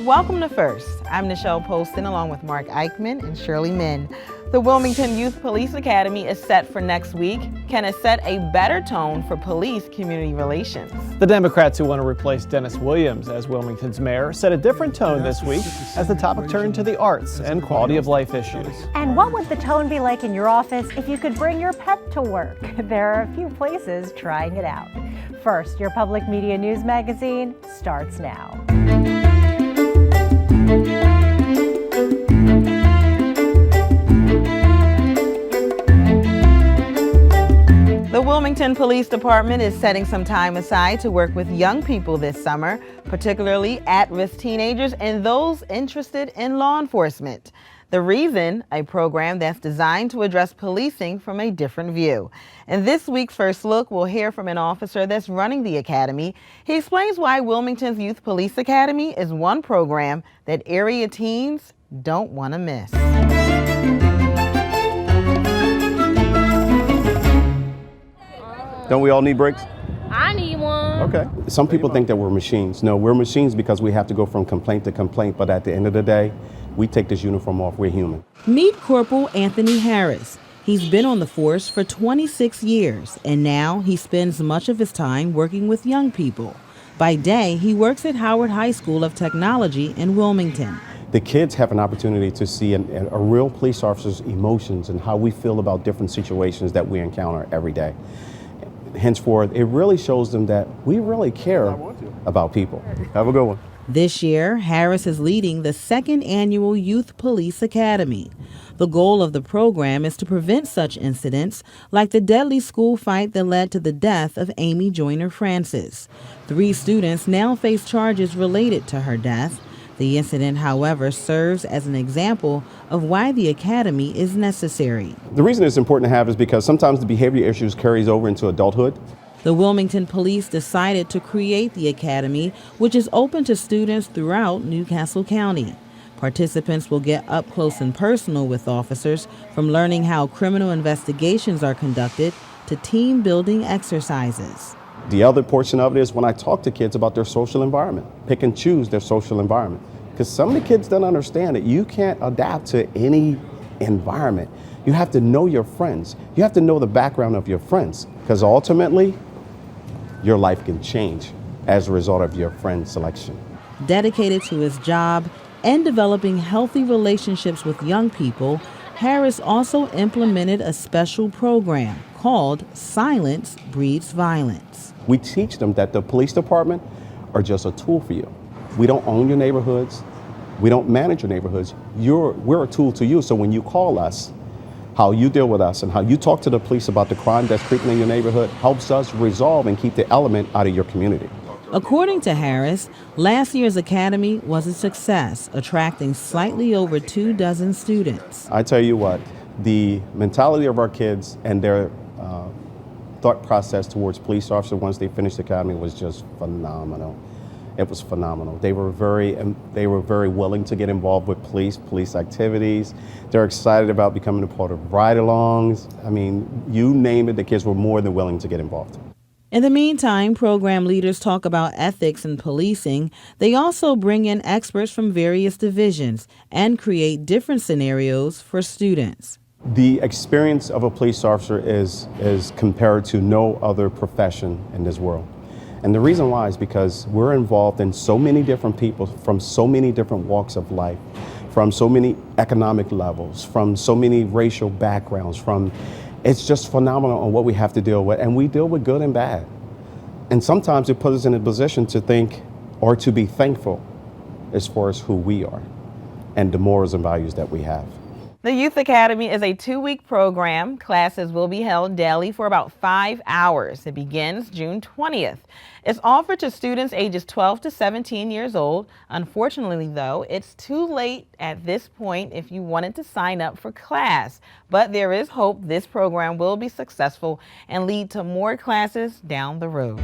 Welcome to First. I'm Nichelle Poston along with Mark Eichman and Shirley Min. The Wilmington Youth Police Academy is set for next week. Can it set a better tone for police community relations? The Democrats who want to replace Dennis Williams as Wilmington's mayor set a different tone this week as the topic turned to the arts and quality of life issues. And what would the tone be like in your office if you could bring your pet to work? There are a few places trying it out. First, your public media news magazine starts now. The Wilmington Police Department is setting some time aside to work with young people this summer, particularly at-risk teenagers and those interested in law enforcement. The reason, a program that's designed to address policing from a different view. In this week's First Look, we'll hear from an officer that's running the academy. He explains why Wilmington's Youth Police Academy is one program that area teens don't want to miss. Don't we all need breaks? I need one. Okay. Some people think that we're machines. No, we're machines because we have to go from complaint to complaint, but at the end of the day, we take this uniform off, we're human. Meet Corporal Anthony Harris. He's been on the force for 26 years, and now he spends much of his time working with young people. By day, he works at Howard High School of Technology in Wilmington. The kids have an opportunity to see a real police officer's emotions and how we feel about different situations that we encounter every day. Henceforth, it really shows them that we really care about people. Have a good one. This year, Harris is leading the second annual Youth Police Academy. The goal of the program is to prevent such incidents like the deadly school fight that led to the death of Amy Joyner Francis. 3 students now face charges related to her death. The incident, however, serves as an example of why the academy is necessary. The reason it's important to have is because sometimes the behavior issues carries over into adulthood. The Wilmington Police decided to create the academy, which is open to students throughout Newcastle County. Participants will get up close and personal with officers, from learning how criminal investigations are conducted to team building exercises. The other portion of it is when I talk to kids about their social environment, pick and choose their social environment. Because some of the kids don't understand that you can't adapt to any environment. You have to know your friends. You have to know the background of your friends, because ultimately, your life can change as a result of your friend selection. Dedicated to his job and developing healthy relationships with young people, Harris also implemented a special program called Silence Breeds Violence. We teach them that the police department are just a tool for you. We don't own your neighborhoods. We don't manage your neighborhoods. We're a tool to you. So when you call us, how you deal with us and how you talk to the police about the crime that's creeping in your neighborhood helps us resolve and keep the element out of your community. According to Harris, last year's academy was a success, attracting slightly over 24 students. I tell you what, the mentality of our kids and their thought process towards police officers once they finished the academy was just phenomenal. It was phenomenal. They were very willing to get involved with police activities. They're excited about becoming a part of ride-alongs. I mean, you name it, the kids were more than willing to get involved. In the meantime, program leaders talk about ethics and policing. They also bring in experts from various divisions and create different scenarios for students. The experience of a police officer is compared to no other profession in this world. And the reason why is because we're involved in so many different people from so many different walks of life, from so many economic levels, from so many racial backgrounds, it's just phenomenal on what we have to deal with, and we deal with good and bad. And sometimes it puts us in a position to think or to be thankful as far as who we are and the morals and values that we have. The Youth Academy is a 2-week program. Classes will be held daily for about 5 hours. It begins June 20th. It's offered to students ages 12 to 17 years old. Unfortunately, though, it's too late at this point if you wanted to sign up for class. But there is hope this program will be successful and lead to more classes down the road.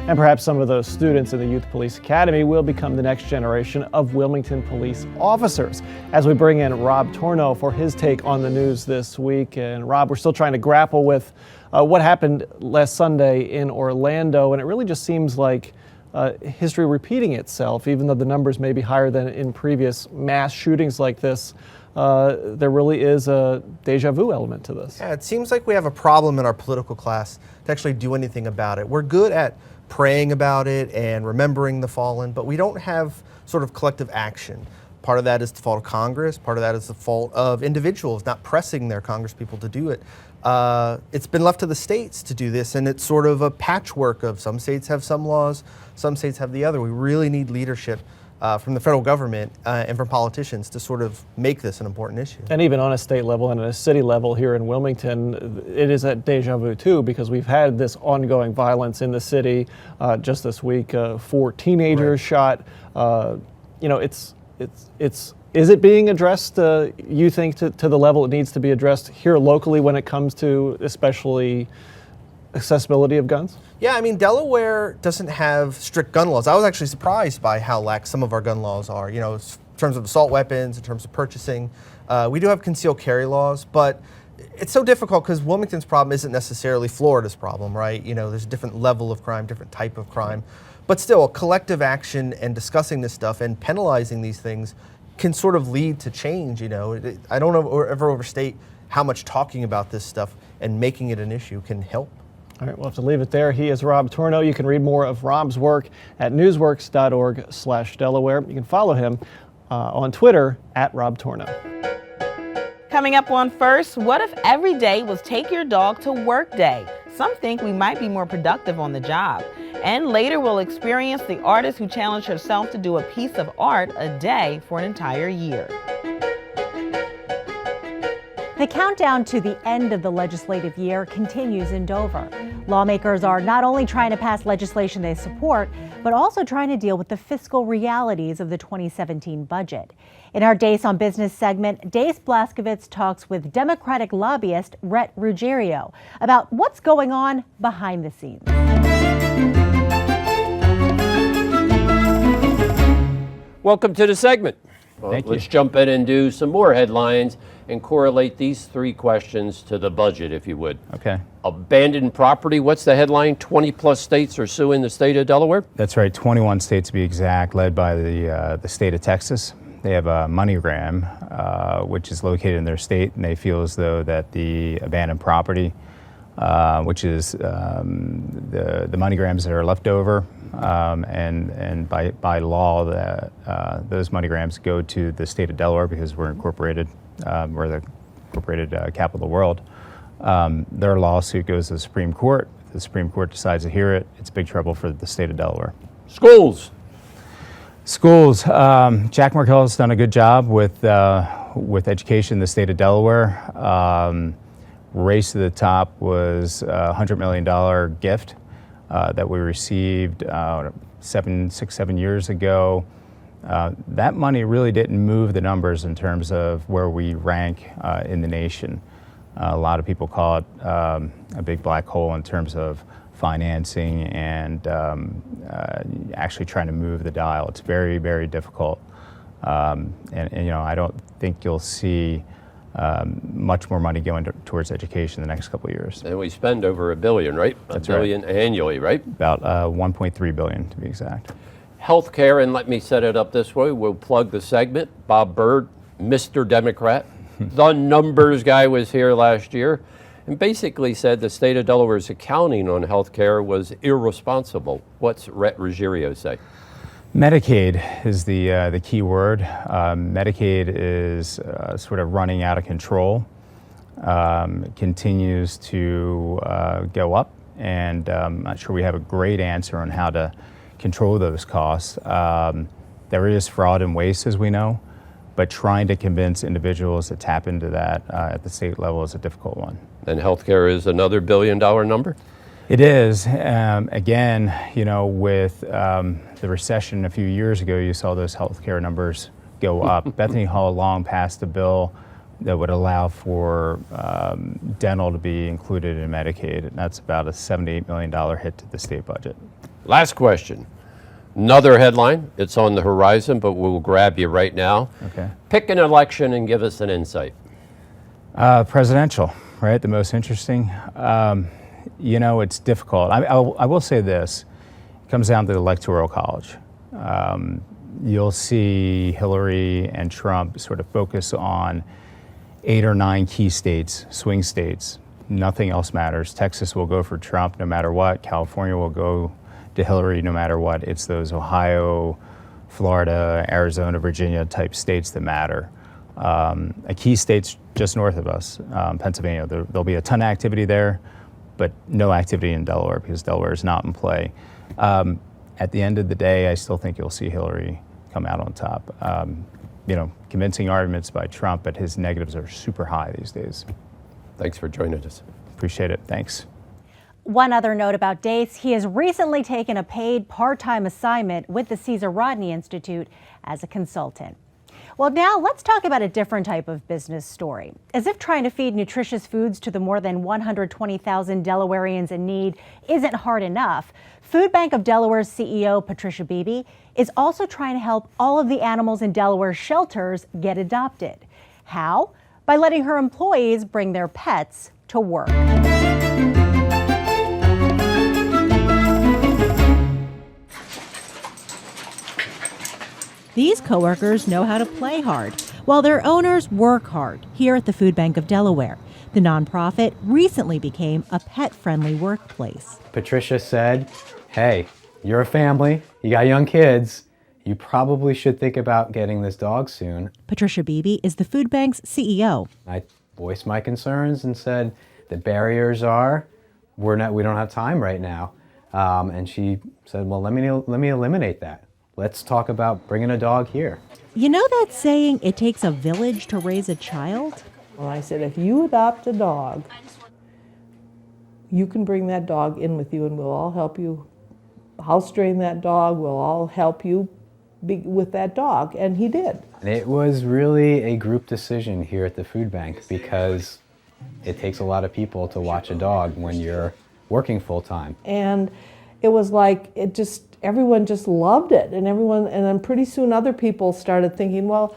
And perhaps some of those students in the Youth Police Academy will become the next generation of Wilmington police officers. As we bring in Rob Torno for his take on the news this week. And Rob, we're still trying to grapple with what happened last Sunday in Orlando, and it really just seems like history repeating itself, even though the numbers may be higher than in previous mass shootings like this. There really is a deja vu element to this. Yeah, it seems like we have a problem in our political class to actually do anything about it. We're good at praying about it and remembering the fallen, but we don't have sort of collective action. Part of that is the fault of Congress. Part of that is the fault of individuals not pressing their congresspeople to do it. It's been left to the states to do this, and it's sort of a patchwork of some states have some laws, some states have the other. We really need leadership from the federal government and from politicians to sort of make this an important issue. And even on a state level and at a city level here in Wilmington, it is at deja vu too, because we've had this ongoing violence in the city. Just this week, 4 teenagers shot. You know, is it being addressed, you think, to the level it needs to be addressed here locally when it comes to especially accessibility of guns? Yeah, I mean, Delaware doesn't have strict gun laws. I was actually surprised by how lax some of our gun laws are, you know, in terms of assault weapons, in terms of purchasing. We do have concealed carry laws, but it's so difficult because Wilmington's problem isn't necessarily Florida's problem, right? You know, there's a different level of crime, different type of crime. But still, collective action and discussing this stuff and penalizing these things can sort of lead to change, you know. I don't ever overstate how much talking about this stuff and making it an issue can help. All right, we'll have to leave it there. He is Rob Torno. You can read more of Rob's work at newsworks.org/Delaware. You can follow him on Twitter at Rob Torno. Coming up on First, what if every day was Take Your Dog to Work Day? Some think we might be more productive on the job. And later we'll experience the artist who challenged herself to do a piece of art a day for an entire year. The countdown to the end of the legislative year continues in Dover. Lawmakers are not only trying to pass legislation they support, but also trying to deal with the fiscal realities of the 2017 budget. In our Dace on Business segment, Dace Blaskovitz talks with Democratic lobbyist Rhett Ruggiero about what's going on behind the scenes. Welcome to the segment. Thank you. Let's jump in and do some more headlines and correlate these 3 questions to the budget, if you would. Okay. Abandoned property, what's the headline? 20+ states are suing the state of Delaware? That's right, 21 states to be exact, led by the state of Texas. They have a MoneyGram, which is located in their state, and they feel as though that the abandoned property, which is the MoneyGrams that are left over, and by law, that those MoneyGrams go to the state of Delaware because we're incorporated, we're the incorporated capital of the world. Their lawsuit goes to the Supreme Court. If the Supreme Court decides to hear it, it's big trouble for the state of Delaware. Schools. Jack Markell has done a good job with education in the state of Delaware. Race to the top was a $100 million gift that we received 7 years ago. That money really didn't move the numbers in terms of where we rank in the nation. A lot of people call it a big black hole in terms of financing and actually trying to move the dial. It's very, very difficult. And you know, I don't think you'll see much more money going towards education in the next couple of years. And we spend over $1 billion, right? That's $1 billion annually, right? About 1.3 billion to be exact. Healthcare, and let me set it up this way. We'll plug the segment. Bob Byrd, Mr. Democrat, the numbers guy, was here last year and basically said the state of Delaware's accounting on healthcare was irresponsible. What's Rhett Ruggiero say? Medicaid is the key word. Medicaid is sort of running out of control. It continues to go up, and I'm not sure we have a great answer on how to control those costs. There is fraud and waste, as we know, but trying to convince individuals to tap into that at the state level is a difficult one. And healthcare is another $1 billion number? It is. Again, you know, with the recession a few years ago, you saw those healthcare numbers go up. Bethany Hall long passed a bill that would allow for dental to be included in Medicaid, and that's about a $78 million hit to the state budget. Last question. Another headline. It's on the horizon, but we'll grab you right now. Okay. Pick an election and give us an insight. Presidential, right? The most interesting. You know, it's difficult. I will say this. It comes down to the Electoral College. You'll see Hillary and Trump sort of focus on 8 or 9 key states, swing states. Nothing else matters. Texas will go for Trump no matter what. California will go to Hillary no matter what. It's those Ohio, Florida, Arizona, Virginia type states that matter. A key state's just north of us, Pennsylvania. There'll be a ton of activity there, but no activity in Delaware because Delaware is not in play. At the end of the day, I still think you'll see Hillary come out on top. You know, convincing arguments by Trump, but his negatives are super high these days. Thanks for joining us. Appreciate it. Thanks. One other note about Dace, he has recently taken a paid part-time assignment with the Caesar Rodney Institute as a consultant. Well, now let's talk about a different type of business story. As if trying to feed nutritious foods to the more than 120,000 Delawareans in need isn't hard enough, Food Bank of Delaware's CEO, Patricia Beebe, is also trying to help all of the animals in Delaware's shelters get adopted. How? By letting her employees bring their pets to work. These coworkers know how to play hard, while their owners work hard here at the Food Bank of Delaware. The nonprofit recently became a pet-friendly workplace. Patricia said, hey, you're a family, you got young kids, you probably should think about getting this dog soon. Patricia Beebe is the Food Bank's CEO. I voiced my concerns and said the barriers are, we don't have time right now. And she said, well, let me eliminate that. Let's talk about bringing a dog here. You know that saying, it takes a village to raise a child? Well, I said, if you adopt a dog, you can bring that dog in with you and we'll all help you house train that dog. We'll all help you with that dog. And he did. And it was really a group decision here at the food bank because it takes a lot of people to watch a dog when you're working full time. And it was like, everyone just loved it, and then pretty soon other people started thinking, well,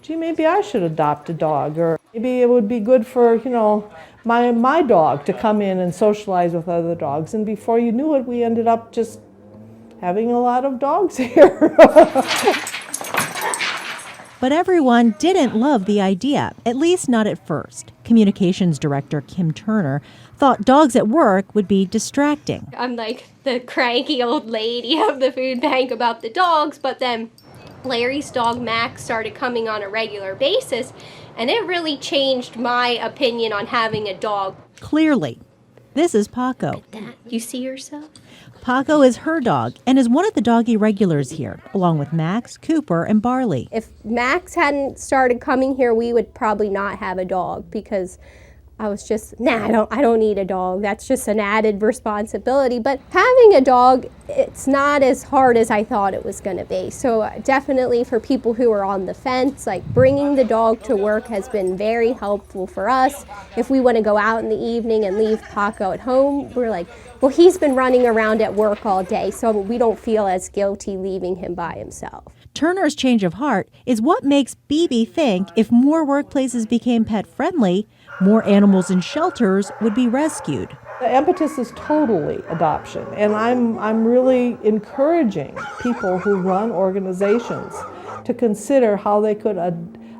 gee, maybe I should adopt a dog, or maybe it would be good for, you know, my dog to come in and socialize with other dogs. And before you knew it, we ended up just having a lot of dogs here. But everyone didn't love the idea, at least not at first. Communications director Kim Turner thought dogs at work would be distracting. I'm like the cranky old lady of the food bank about the dogs, but then Larry's dog Max started coming on a regular basis, and it really changed my opinion on having a dog. Clearly, this is Paco. You see yourself? Paco is her dog and is one of the doggy regulars here, along with Max, Cooper, and Barley. If Max hadn't started coming here, we would probably not have a dog because I was just, I don't need a dog. That's just an added responsibility. But having a dog, it's not as hard as I thought it was going to be. So definitely for people who are on the fence, like bringing the dog to work has been very helpful for us. If we want to go out in the evening and leave Paco at home, we're like, well, he's been running around at work all day, so we don't feel as guilty leaving him by himself. Turner's change of heart is what makes Beebe think if more workplaces became pet-friendly, more animals in shelters would be rescued. The impetus is totally adoption, and I'm really encouraging people who run organizations to consider how they could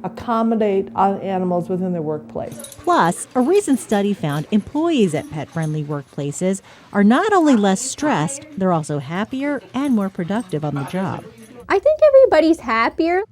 accommodate animals within their workplace. Plus, a recent study found employees at pet-friendly workplaces are not only less stressed, they're also happier and more productive on the job. I think everybody's happier.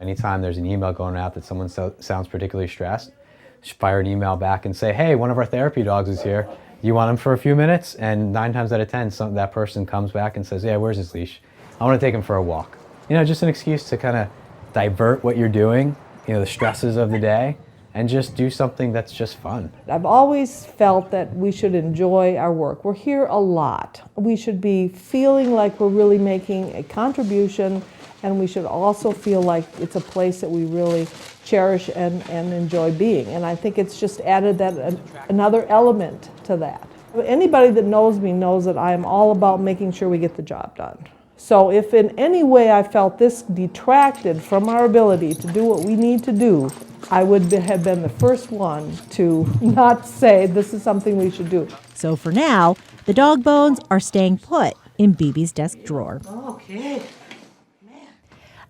Anytime there's an email going out that someone sounds particularly stressed, just fire an email back and say, hey, one of our therapy dogs is here. You want him for a few minutes? And 9 times out of 10, that person comes back and says, yeah, where's his leash? I want to take him for a walk. You know, just an excuse to kind of divert what you're doing, you know, the stresses of the day, and just do something that's just fun. I've always felt that we should enjoy our work. We're here a lot. We should be feeling like we're really making a contribution, and we should also feel like it's a place that we really cherish and enjoy being. And I think it's just added that another element to that. Anybody that knows me knows that I am all about making sure we get the job done. So if in any way I felt this detracted from our ability to do what we need to do, I would have been the first one to not say this is something we should do. So for now, the dog bones are staying put in BB's desk drawer. Okay.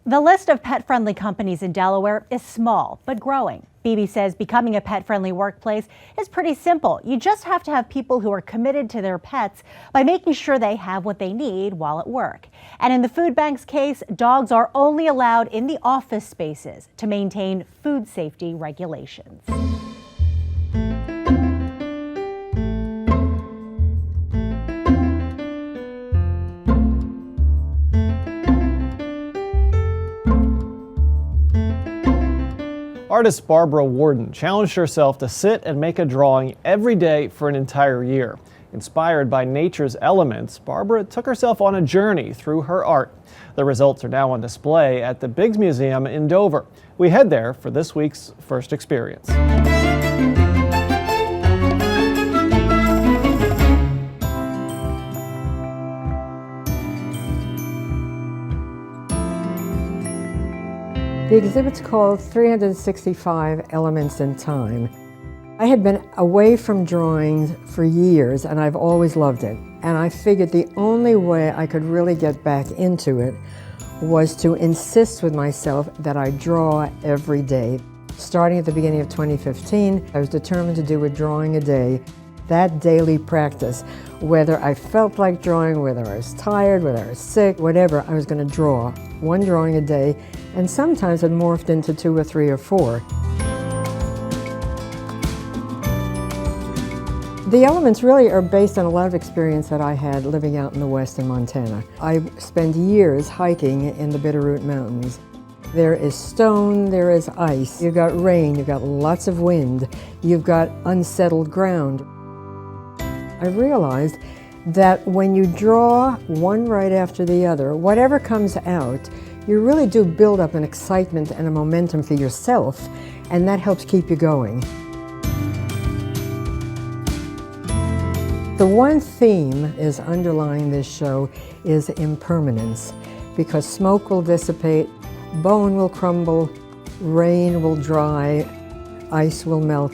The list of pet-friendly companies in Delaware is small, but growing. BB says becoming a pet-friendly workplace is pretty simple. You just have to have people who are committed to their pets by making sure they have what they need while at work. And in the food bank's case, dogs are only allowed in the office spaces to maintain food safety regulations. Artist Barbara Warden challenged herself to sit and make a drawing every day for an entire year. Inspired by nature's elements, Barbara took herself on a journey through her art. The results are now on display at the Biggs Museum in Dover. We head there for this week's first experience. The exhibit's called 365 Elements in Time. I had been away from drawing for years and I've always loved it. And I figured the only way I could really get back into it was to insist with myself that I draw every day. Starting at the beginning of 2015, I was determined to do a drawing a day. That daily practice, whether I felt like drawing, whether I was tired, whether I was sick, whatever, I was going to draw one drawing a day, and sometimes it morphed into 2 or 3 or 4. The elements really are based on a lot of experience that I had living out in the West in Montana. I spent years hiking in the Bitterroot Mountains. There is stone, there is ice, you've got rain, you've got lots of wind, you've got unsettled ground. I realized that when you draw one right after the other, whatever comes out, you really do build up an excitement and a momentum for yourself, and that helps keep you going. The one theme is underlying this show is impermanence, because smoke will dissipate, bone will crumble, rain will dry, ice will melt.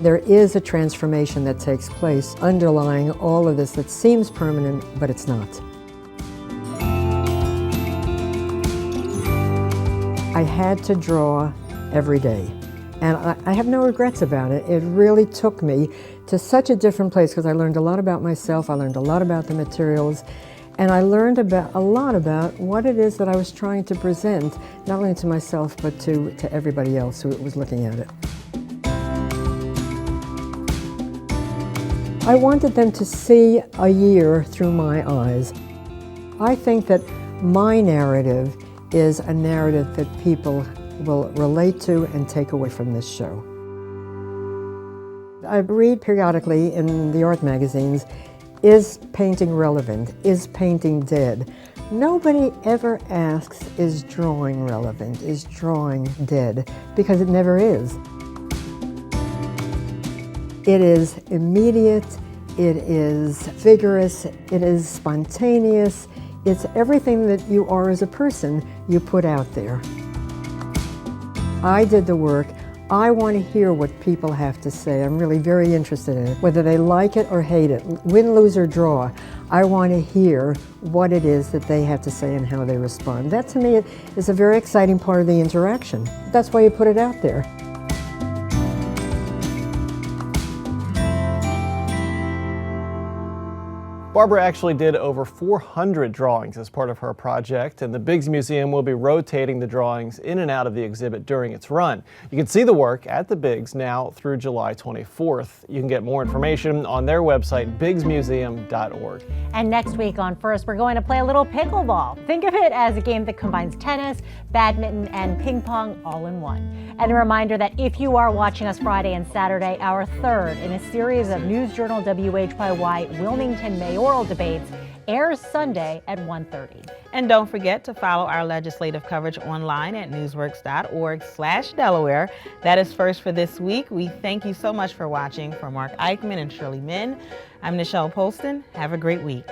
There is a transformation that takes place underlying all of this that seems permanent, but it's not. I had to draw every day, and I have no regrets about it. It really took me to such a different place because I learned a lot about myself, I learned a lot about the materials, and I learned a lot about what it is that I was trying to present, not only to myself, but to everybody else who was looking at it. I wanted them to see a year through my eyes. I think that my narrative is a narrative that people will relate to and take away from this show. I read periodically in the art magazines, is painting relevant? Is painting dead? Nobody ever asks, is drawing relevant? Is drawing dead? Because it never is. It is immediate, it is vigorous, it is spontaneous. It's everything that you are as a person, you put out there. I did the work. I want to hear what people have to say. I'm really very interested in it, whether they like it or hate it, win, lose, or draw. I want to hear what it is that they have to say and how they respond. That to me is a very exciting part of the interaction. That's why you put it out there. Barbara actually did over 400 drawings as part of her project, and the Biggs Museum will be rotating the drawings in and out of the exhibit during its run. You can see the work at the Biggs now through July 24th. You can get more information on their website, biggsmuseum.org. And next week on First, we're going to play a little pickleball. Think of it as a game that combines tennis, badminton, and ping pong all in one. And a reminder that if you are watching us Friday and Saturday, our third in a series of News Journal WHYY Wilmington Mayor mayoral debates airs Sunday at 1:30. And don't forget to follow our legislative coverage online at newsworks.org/Delaware. That is first for this week. We thank you so much for watching. For Mark Eichman and Shirley Min, I'm Nichelle Poston. Have a great week.